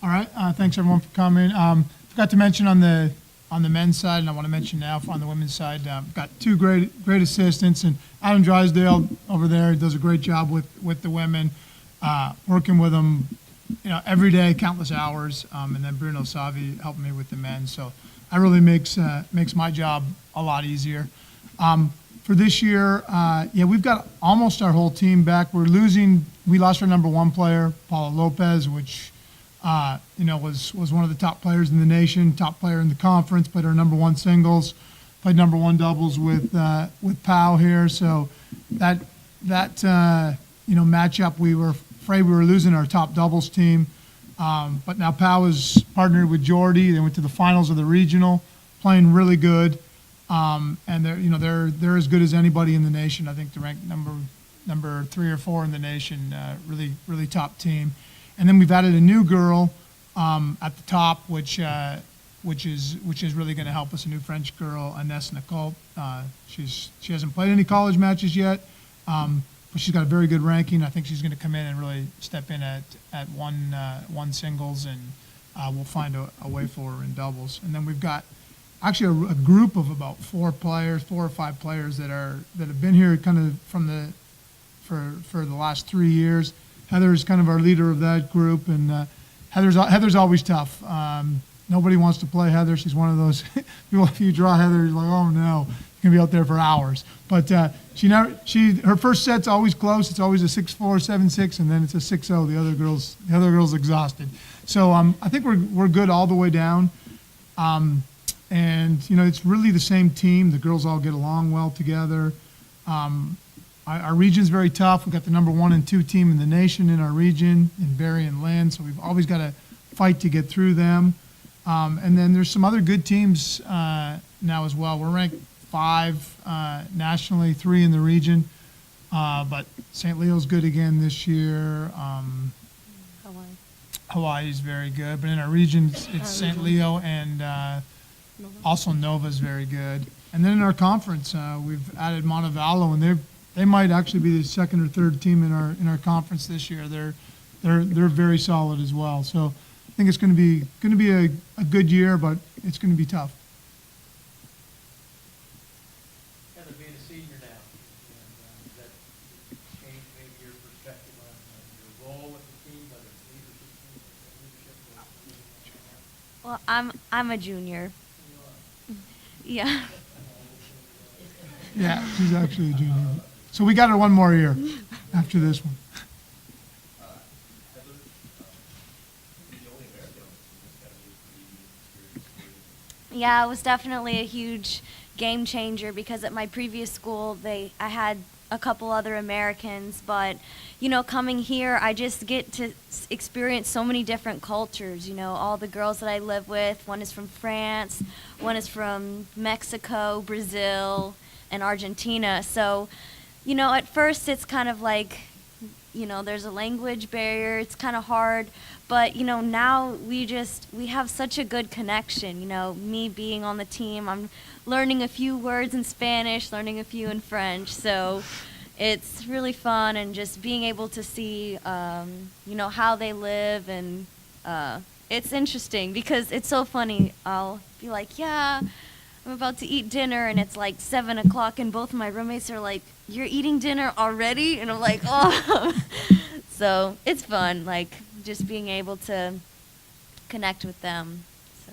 All right. Thanks everyone for coming. Forgot to mention on the men's side, and I want to mention now on the women's side, got two great assistants, and Adam Drysdale over there does a great job with the women, working with them, every day, countless hours, and then Bruno Savi helping me with the men. So that really makes my job a lot easier. For this year, we've got almost our whole team back. We lost our number one player, Paula Lopez, which was one of the top players in the nation, top player in the conference, played our number one singles, played number one doubles with Pau here. So that matchup, we were afraid we were losing our top doubles team. But now Pau is partnered with Jordy. They went to the finals of the regional, playing really good. And they're as good as anybody in the nation. I think they're ranked number 3 or 4 in the nation. Really, really top team. And then we've added a new girl at the top, which is really going to help us. A new French girl, Inès Nicole. She hasn't played any college matches yet, but she's got a very good ranking. I think she's going to come in and really step in at one singles, and we'll find a way for her in doubles. And then we've got actually a group of about 4 or 5 players that have been here kind of for the last 3 years. Heather's kind of our leader of that group, and Heather's always tough. Nobody wants to play Heather. She's one of those people. If you draw Heather, you're like, oh no, you're gonna be out there for hours. But her first set's always close. It's always a 6-4, 7-6, and then it's a 6-0. The other girl's exhausted. So I think we're good all the way down. And it's really the same team. The girls all get along well together. Our region's very tough. We've got the number 1 and 2 team in the nation in our region, in Barrie and Lynn, so we've always got to fight to get through them. And then there's some other good teams now as well. We're ranked 5 nationally, 3 in the region, but St. Leo's good again this year. Hawaii's very good, but in our region, it's St. Leo and also Nova's very good. And then in our conference, we've added Montevallo, and they might actually be the 2nd or 3rd team in our conference this year. They're very solid as well. So I think it's going to be a good year, but it's going to be tough. Heather, being a senior now, does that change maybe your perspective on your role with the team, whether it's leadership? Well, I'm a junior. Yeah. Yeah, she's actually a junior. So we got her one more year after this one. Yeah, it was definitely a huge game changer because at my previous school, I had a couple other Americans, but coming here, I just get to experience so many different cultures. All the girls that I live with, one is from France, one is from Mexico, Brazil, and Argentina. So, at first it's kind of like, there's a language barrier. It's kind of hard, but now we have such a good connection. Me being on the team, I'm learning a few words in Spanish, learning a few in French. So it's really fun, and just being able to see, how they live, and it's interesting because it's so funny. I'll be like, yeah, I'm about to eat dinner, and it's like 7 o'clock, and both of my roommates are like, you're eating dinner already? And I'm like, oh. So it's fun, like just being able to connect with them. So.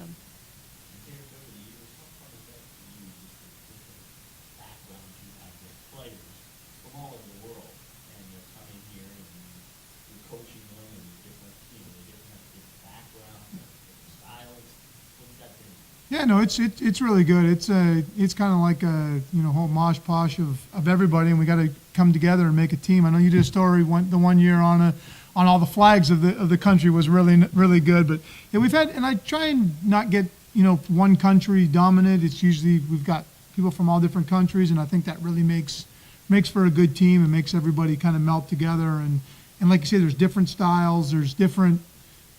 Yeah, no, it's really good. It's kind of like a whole mosh posh of everybody, and we got to come together and make a team. I know you did a story the one year on all the flags of the country was really good. But yeah, we've had, and I try and not get one country dominant. It's usually we've got people from all different countries, and I think that really makes for a good team and makes everybody kind of melt together. And like you say, there's different styles. There's different.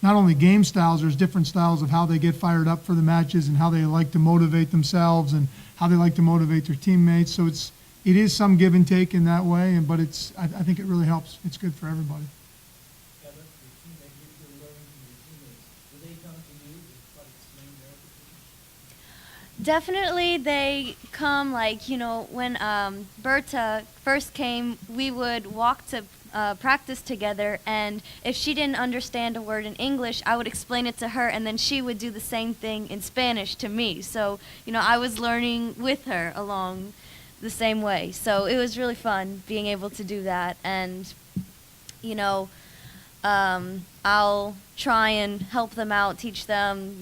Not only game styles, there's different styles of how they get fired up for the matches and how they like to motivate themselves and how they like to motivate their teammates. So it is some give and take in that way, but I think it really helps. It's good for everybody. Heather, your teammate, you're learning from your teammates. something new to try to explain their position? Definitely, they come like, when Berta first came, we would walk to practice together, and if she didn't understand a word in English, I would explain it to her, and then she would do the same thing in Spanish to me. So, I was learning with her along the same way. So it was really fun being able to do that, and, I'll try and help them out, teach them,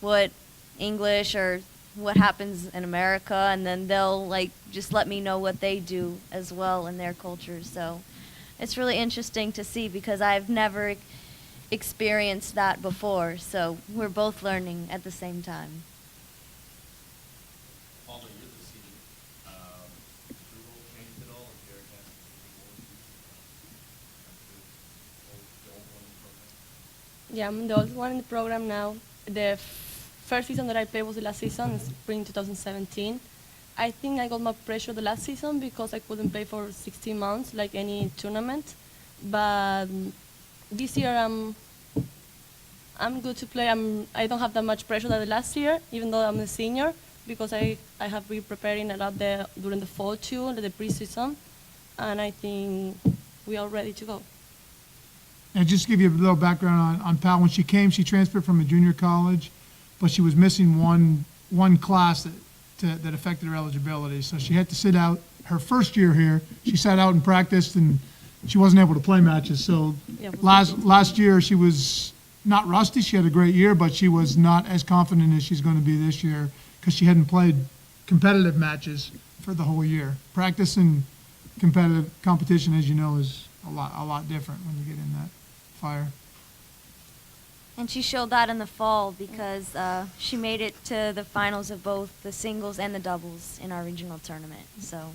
what English or what happens in America, and then they'll just let me know what they do as well in their cultures. So it's really interesting to see because I've never experienced that before. So we're both learning at the same time. Paula, you're the senior. Has your role changed at all? Is Derrick asking for more of you? Yeah, I'm the old one in the program now. The first season that I played was the last season, spring 2017. I think I got more pressure the last season because I couldn't play for 16 months like any tournament. But this year I'm good to play. I don't have that much pressure than the last year, even though I'm a senior, because I have been preparing a lot during the fall too, the preseason, and I think we are ready to go. And just to give you a little background on Pal, when she came, she transferred from a junior college, but she was missing one class that affected her eligibility. So she had to sit out her first year here. She sat out and practiced, and she wasn't able to play matches. So Yeah, last year she was not rusty. She had a great year, but she was not as confident as she's going to be this year because she hadn't played competitive matches for the whole year. Practice and competitive competition, as you know, is a lot different when you get in that fire. And she showed that in the fall because she made it to the finals of both the singles and the doubles in our regional tournament. So